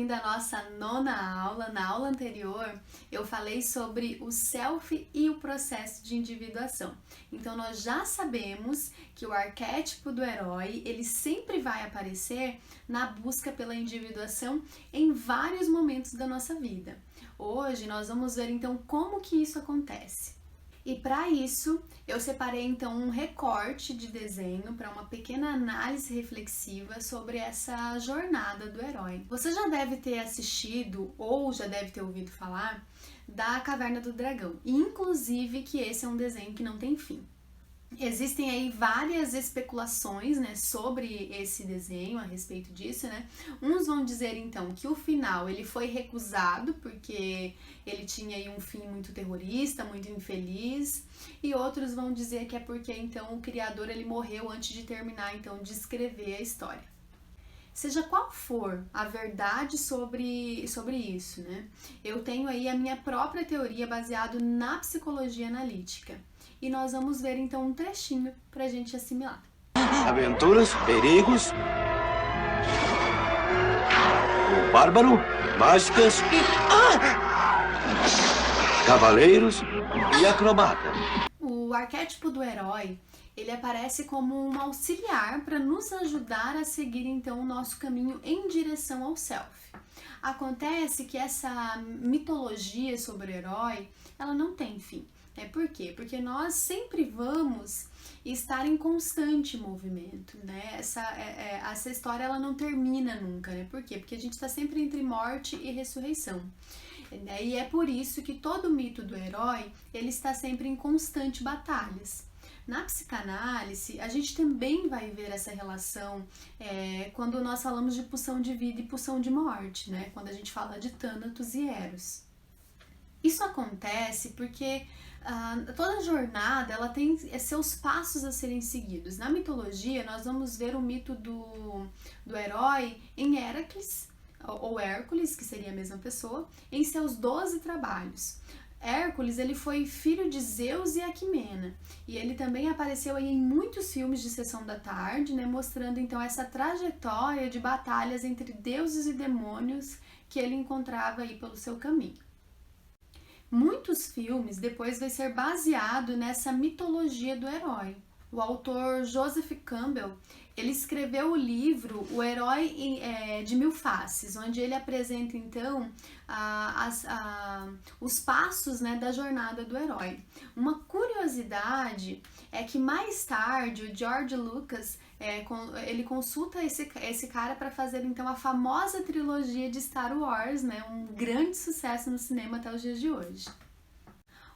da nossa nona aula, na aula anterior, eu falei sobre o self e o processo de individuação. Então, nós já sabemos que o arquétipo do herói, ele sempre vai aparecer na busca pela individuação em vários momentos da nossa vida. Hoje, nós vamos ver, então, como que isso acontece. E para isso, eu separei então um recorte de desenho para uma pequena análise reflexiva sobre essa jornada do herói. Você já deve ter assistido ou já deve ter ouvido falar da Caverna do Dragão, e inclusive que esse é um desenho que não tem fim. Existem aí várias especulações, né, sobre esse desenho, a respeito disso, né? Uns vão dizer, então, que o final ele foi recusado porque ele tinha aí um fim muito terrorista, muito infeliz, e outros vão dizer que é porque, então, o criador ele morreu antes de terminar, então, de escrever a história. Seja qual for a verdade sobre isso, né? Eu tenho aí a minha própria teoria baseada na psicologia analítica. E nós vamos ver então um trechinho pra gente assimilar. Aventuras, perigos, o bárbaro, mágicas, cavaleiros e acrobata. O arquétipo do herói, ele aparece como um auxiliar para nos ajudar a seguir então o nosso caminho em direção ao self. Acontece que essa mitologia sobre o herói, ela não tem fim. Por quê? Porque nós sempre vamos estar em constante movimento, né? Essa história ela não termina nunca, né? Por quê? Porque a gente está sempre entre morte e ressurreição. E é por isso que todo mito do herói, ele está sempre em constante batalhas. Na psicanálise, a gente também vai ver essa relação quando nós falamos de pulsão de vida e pulsão de morte, né? Quando a gente fala de Thanatos e Eros. Isso acontece porque toda jornada ela tem seus passos a serem seguidos. Na mitologia, nós vamos ver o mito do herói em Heracles, ou Hércules, que seria a mesma pessoa, em seus 12 trabalhos. Hércules ele foi filho de Zeus e Aquimena, e ele também apareceu aí em muitos filmes de sessão da tarde, né, mostrando então essa trajetória de batalhas entre deuses e demônios que ele encontrava aí pelo seu caminho. Muitos filmes depois vai ser baseado nessa mitologia do herói. O autor Joseph Campbell, ele escreveu o livro O Herói de Mil Faces, onde ele apresenta então os passos, né, da jornada do herói. Uma curiosidade é que mais tarde o George Lucas ele consulta esse cara para fazer então a famosa trilogia de Star Wars, né, um grande sucesso no cinema até os dias de hoje.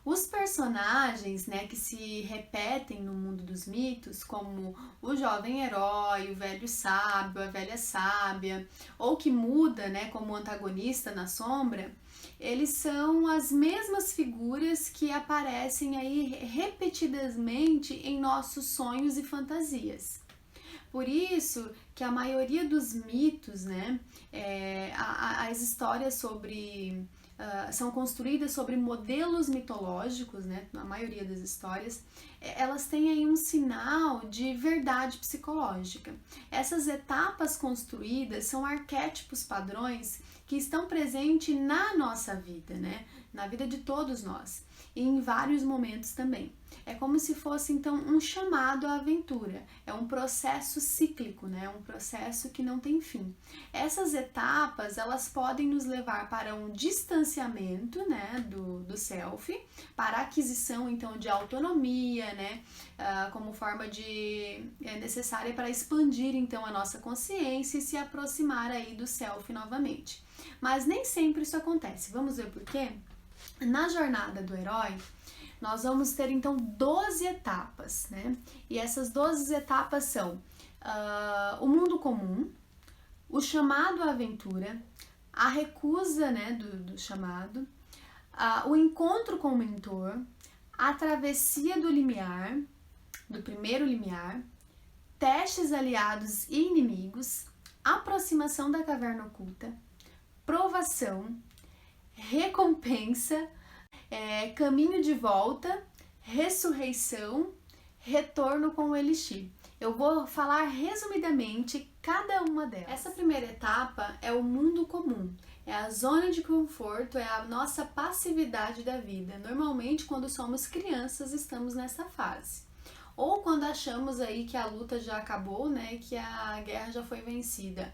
Os personagens, né, que se repetem no mundo dos mitos, como o jovem herói, o velho sábio, a velha sábia, ou que muda, né, como antagonista na sombra, eles são as mesmas figuras que aparecem aí repetidamente em nossos sonhos e fantasias. Por isso que a maioria dos mitos, né, as histórias sobre são construídas sobre modelos mitológicos, né? Na maioria das histórias, elas têm aí um sinal de verdade psicológica. Essas etapas construídas são arquétipos padrões que estão presentes na nossa vida, né? Na vida de todos nós, e em vários momentos também. É como se fosse então um chamado à aventura, é um processo cíclico, né? Um processo que não tem fim. Essas etapas, elas podem nos levar para um distanciamento, né, do self, para a aquisição então de autonomia, né, como forma necessária para expandir então a nossa consciência e se aproximar aí do self novamente. Mas nem sempre isso acontece. Vamos ver por quê? Na jornada do herói, nós vamos ter então 12 etapas, né? E essas 12 etapas são o mundo comum, o chamado à aventura, a recusa, né, do chamado, o encontro com o mentor, a travessia do limiar, do primeiro limiar, testes aliados e inimigos, aproximação da caverna oculta, provação, recompensa, caminho de volta, ressurreição, retorno com o elixir. Eu vou falar resumidamente cada uma delas. Essa primeira etapa é o mundo comum, é a zona de conforto, é a nossa passividade da vida. Normalmente, quando somos crianças, estamos nessa fase. Ou quando achamos aí que a luta já acabou, né, que a guerra já foi vencida.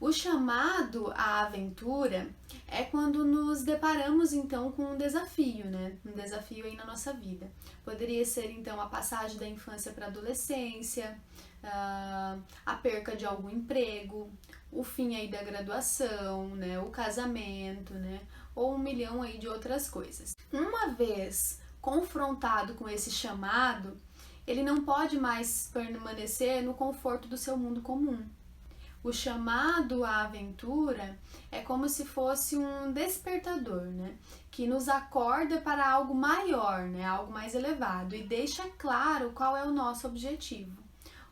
O chamado à aventura é quando nos deparamos então com um desafio, né? Um desafio aí na nossa vida. Poderia ser então a passagem da infância para a adolescência, a perca de algum emprego, o fim aí da graduação, né? O casamento, né? Ou 1 milhão aí de outras coisas. Uma vez confrontado com esse chamado, ele não pode mais permanecer no conforto do seu mundo comum. O chamado à aventura é como se fosse um despertador, né? Que nos acorda para algo maior, né? Algo mais elevado e deixa claro qual é o nosso objetivo.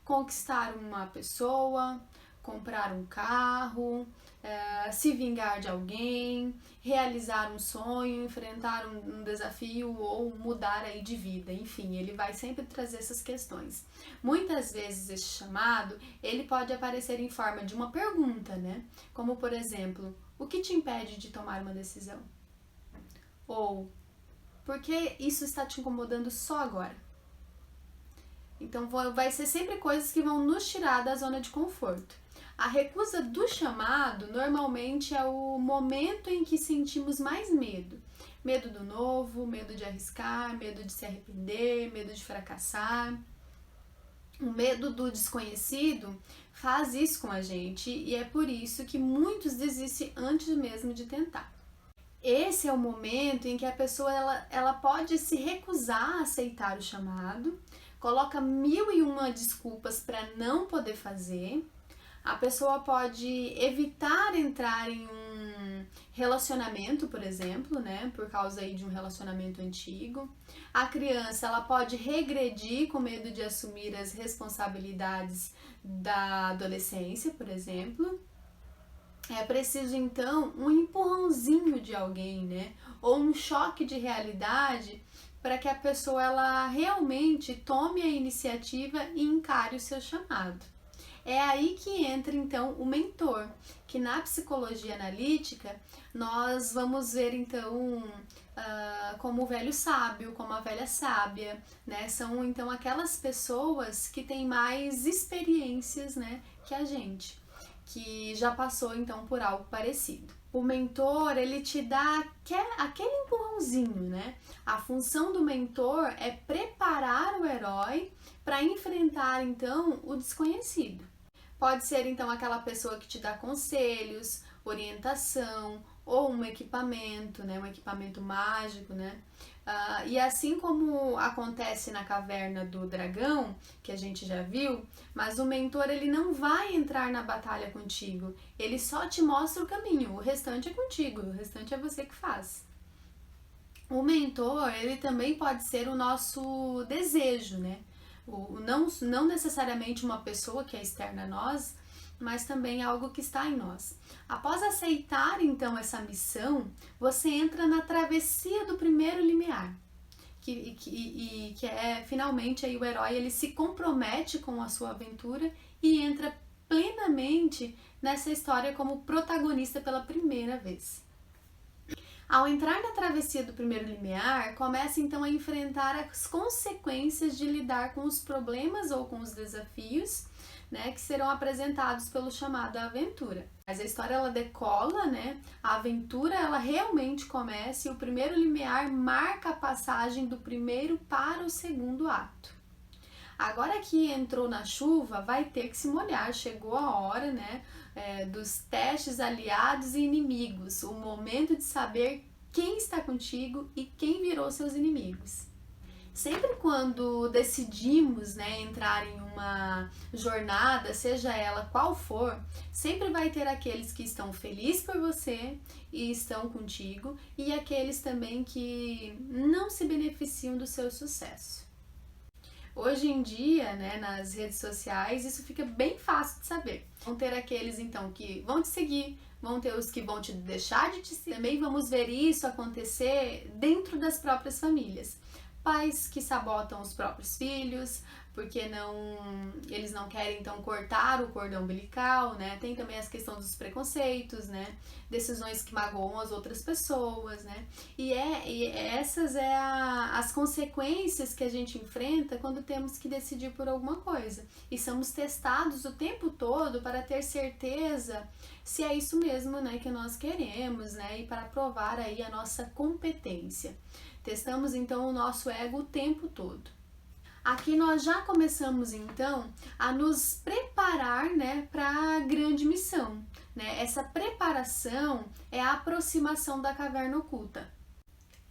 Conquistar uma pessoa, comprar um carro, se vingar de alguém, realizar um sonho, enfrentar um desafio ou mudar aí de vida. Enfim, ele vai sempre trazer essas questões. Muitas vezes esse chamado, ele pode aparecer em forma de uma pergunta, né? Como, por exemplo, o que te impede de tomar uma decisão? Ou, por que isso está te incomodando só agora? Então, vai ser sempre coisas que vão nos tirar da zona de conforto. A recusa do chamado normalmente é o momento em que sentimos mais medo. Medo do novo, medo de arriscar, medo de se arrepender, medo de fracassar. O medo do desconhecido faz isso com a gente e é por isso que muitos desistem antes mesmo de tentar. Esse é o momento em que a pessoa ela pode se recusar a aceitar o chamado, coloca 1001 desculpas para não poder fazer. A pessoa pode evitar entrar em um relacionamento, por exemplo, né, por causa aí de um relacionamento antigo. A criança, ela pode regredir com medo de assumir as responsabilidades da adolescência, por exemplo. É preciso, então, um empurrãozinho de alguém, né, ou um choque de realidade para que a pessoa, ela realmente tome a iniciativa e encare o seu chamado. É aí que entra, então, o mentor, que na psicologia analítica nós vamos ver, então, como o velho sábio, como a velha sábia, né? São, então, aquelas pessoas que têm mais experiências, né, que a gente, que já passou, então, por algo parecido. O mentor, ele te dá aquele empurrãozinho, né? A função do mentor é preparar o herói para enfrentar, então, o desconhecido. Pode ser, então, aquela pessoa que te dá conselhos, orientação ou um equipamento, né? Um equipamento mágico, né? E assim como acontece na caverna do dragão, que a gente já viu, mas o mentor, ele não vai entrar na batalha contigo, ele só te mostra o caminho, o restante é contigo, o restante é você que faz. O mentor, ele também pode ser o nosso desejo, né? Não necessariamente uma pessoa que é externa a nós, mas também algo que está em nós. Após aceitar, então, essa missão, você entra na travessia do primeiro limiar, que é, finalmente, aí o herói, ele se compromete com a sua aventura e entra plenamente nessa história como protagonista pela primeira vez. Ao entrar na travessia do primeiro limiar, começa então a enfrentar as consequências de lidar com os problemas ou com os desafios, né, que serão apresentados pelo chamado à aventura. Mas a história, ela decola, né? A aventura, ela realmente começa e o primeiro limiar marca a passagem do primeiro para o segundo ato. Agora que entrou na chuva, vai ter que se molhar. Chegou a hora, né, dos testes aliados e inimigos. O momento de saber quem está contigo e quem virou seus inimigos. Sempre quando decidimos, né, entrar em uma jornada, seja ela qual for, sempre vai ter aqueles que estão felizes por você e estão contigo e aqueles também que não se beneficiam do seu sucesso. Hoje em dia, né, nas redes sociais, isso fica bem fácil de saber. Vão ter aqueles, então, que vão te seguir, vão ter os que vão te deixar de te seguir. Também vamos ver isso acontecer dentro das próprias famílias. pais que sabotam os próprios filhos, porque eles não querem então cortar o cordão umbilical, né? Tem também as questões dos preconceitos, né? Decisões que magoam as outras pessoas, né? E essas as consequências que a gente enfrenta quando temos que decidir por alguma coisa. E somos testados o tempo todo para ter certeza se é isso mesmo, né, que nós queremos, né? E para provar aí a nossa competência. Testamos então o nosso ego o tempo todo. Aqui nós já começamos então a nos preparar, né, para a grande missão, né? Essa preparação é a aproximação da caverna oculta.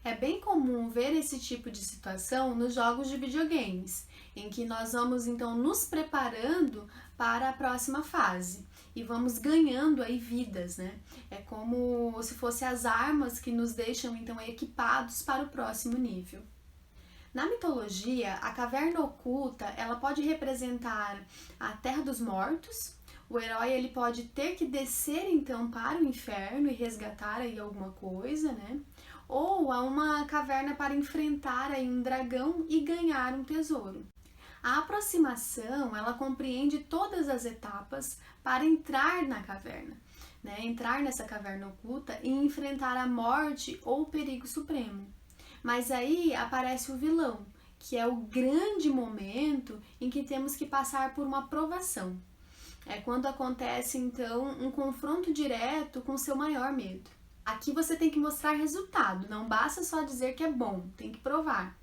É bem comum ver esse tipo de situação nos jogos de videogames, em que nós vamos então nos preparando para a próxima fase e vamos ganhando aí vidas, né? É como se fossem as armas que nos deixam então equipados para o próximo nível. Na mitologia, a caverna oculta, ela pode representar a Terra dos Mortos. O herói ele pode ter que descer então para o inferno e resgatar aí alguma coisa, né? Ou a uma caverna para enfrentar aí um dragão e ganhar um tesouro. A aproximação, ela compreende todas as etapas para entrar na caverna, né? Entrar nessa caverna oculta e enfrentar a morte ou o perigo supremo. Mas aí aparece o vilão, que é o grande momento em que temos que passar por uma provação. É quando acontece, então, um confronto direto com o seu maior medo. Aqui você tem que mostrar resultado, não basta só dizer que é bom, tem que provar.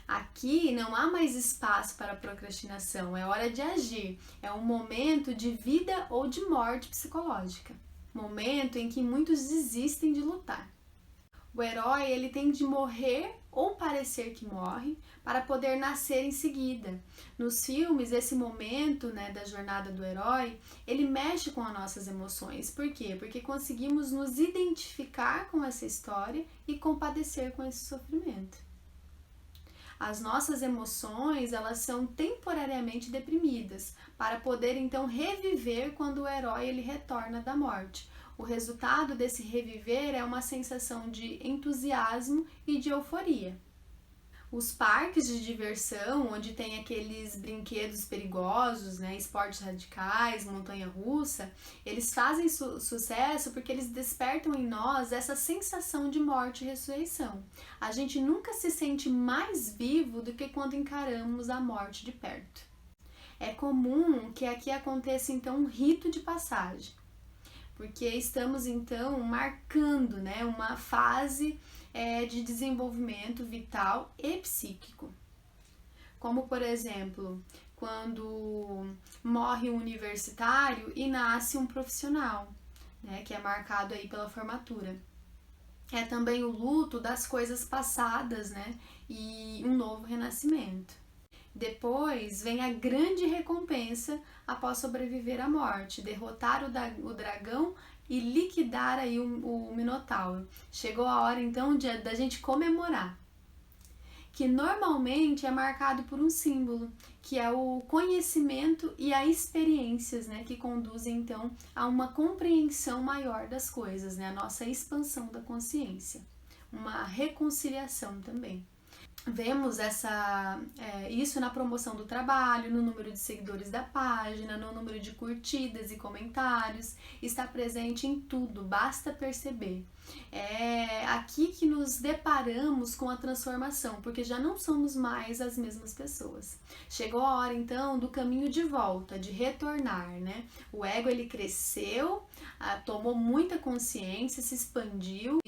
Aqui não há mais espaço para procrastinação, é hora de agir. É um momento de vida ou de morte psicológica. Momento em que muitos desistem de lutar. O herói ele tem de morrer ou parecer que morre para poder nascer em seguida. Nos filmes, esse momento, né, da jornada do herói, ele mexe com as nossas emoções. Por quê? Porque conseguimos nos identificar com essa história e compadecer com esse sofrimento. As nossas emoções, elas são temporariamente deprimidas, para poder então reviver quando o herói ele retorna da morte. O resultado desse reviver é uma sensação de entusiasmo e de euforia. Os parques de diversão, onde tem aqueles brinquedos perigosos, né, esportes radicais, montanha-russa, eles fazem sucesso porque eles despertam em nós essa sensação de morte e ressurreição. A gente nunca se sente mais vivo do que quando encaramos a morte de perto. É comum que aqui aconteça então um rito de passagem, porque estamos então marcando, né, uma fase de desenvolvimento vital e psíquico. Como, por exemplo, quando morre um universitário e nasce um profissional, né, que é marcado aí pela formatura. É também o luto das coisas passadas, né, e um novo renascimento. Depois vem a grande recompensa após sobreviver à morte, derrotar o dragão e liquidar aí o Minotauro. Chegou a hora então da gente comemorar, que normalmente é marcado por um símbolo, que é o conhecimento e as experiências, né, que conduzem então a uma compreensão maior das coisas, né, a nossa expansão da consciência, uma reconciliação também. Vemos isso na promoção do trabalho, no número de seguidores da página, no número de curtidas e comentários, está presente em tudo, basta perceber. É aqui que nos deparamos com a transformação, porque já não somos mais as mesmas pessoas. Chegou a hora então do caminho de volta, de retornar, né? O ego ele cresceu, tomou muita consciência, se expandiu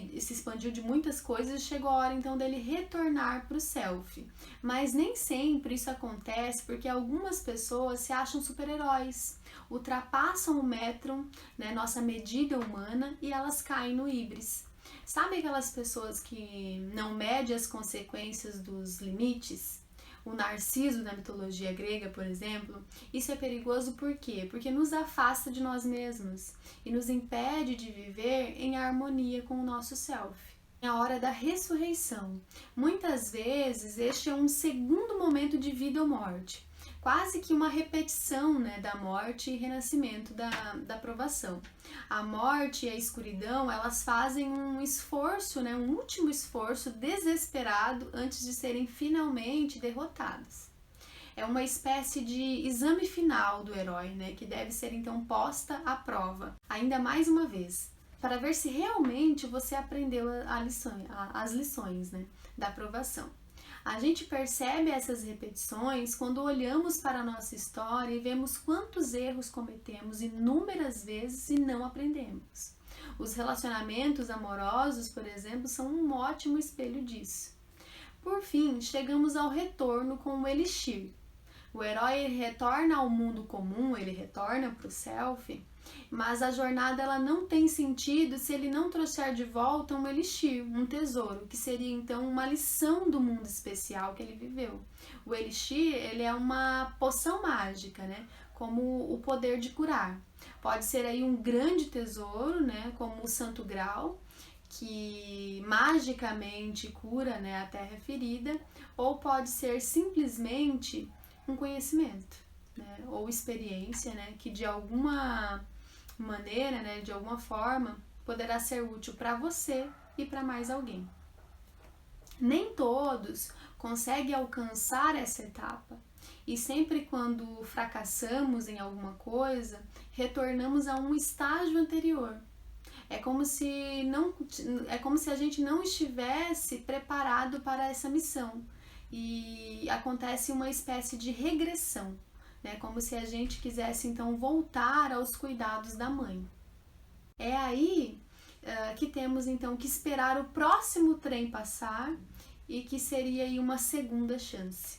de muitas coisas e chegou a hora então dele retornar para o self. Mas nem sempre isso acontece porque algumas pessoas se acham super-heróis, ultrapassam o metron, né, nossa medida humana, e elas caem no híbris. Sabe aquelas pessoas que não medem as consequências dos limites? O Narciso da mitologia grega, por exemplo, isso é perigoso por quê? Porque nos afasta de nós mesmos e nos impede de viver em harmonia com o nosso self. É a hora da ressurreição. Muitas vezes este é um segundo momento de vida ou morte. quase que uma repetição, né, da morte e renascimento da provação. A morte e a escuridão, elas fazem um esforço, né, um último esforço desesperado antes de serem finalmente derrotadas. É uma espécie de exame final do herói, né, que deve ser então posta à prova, ainda mais uma vez, para ver se realmente você aprendeu as lições, né, da provação. A gente percebe essas repetições quando olhamos para a nossa história e vemos quantos erros cometemos inúmeras vezes e não aprendemos. Os relacionamentos amorosos, por exemplo, são um ótimo espelho disso. Por fim, chegamos ao retorno com o Elixir. O herói retorna ao mundo comum, ele retorna para o self, mas a jornada ela não tem sentido se ele não trouxer de volta um elixir, um tesouro, que seria então uma lição do mundo especial que ele viveu. O elixir, ele é uma poção mágica, né? Como o poder de curar. Pode ser aí um grande tesouro, né? Como o Santo Graal, que magicamente cura, né, a terra ferida, ou pode ser simplesmente um conhecimento, né, ou experiência, né, que de alguma maneira, né, de alguma forma, poderá ser útil para você e para mais alguém. Nem todos conseguem alcançar essa etapa, e sempre quando fracassamos em alguma coisa, retornamos a um estágio anterior. É como se a gente não estivesse preparado para essa missão. E acontece uma espécie de regressão, né? Como se a gente quisesse então voltar aos cuidados da mãe. É aí que temos então que esperar o próximo trem passar e que seria aí uma segunda chance.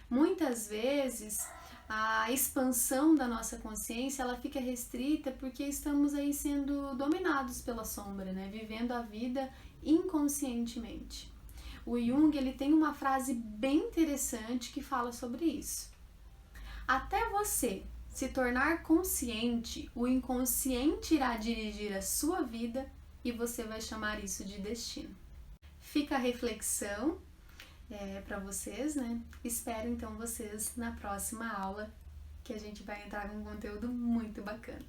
Muitas vezes a expansão da nossa consciência ela fica restrita porque estamos aí sendo dominados pela sombra, né? Vivendo a vida inconscientemente. O Jung ele tem uma frase bem interessante que fala sobre isso. Até você se tornar consciente, o inconsciente irá dirigir a sua vida e você vai chamar isso de destino. Fica a reflexão para vocês, né? Espero então vocês na próxima aula, que a gente vai entrar com um conteúdo muito bacana.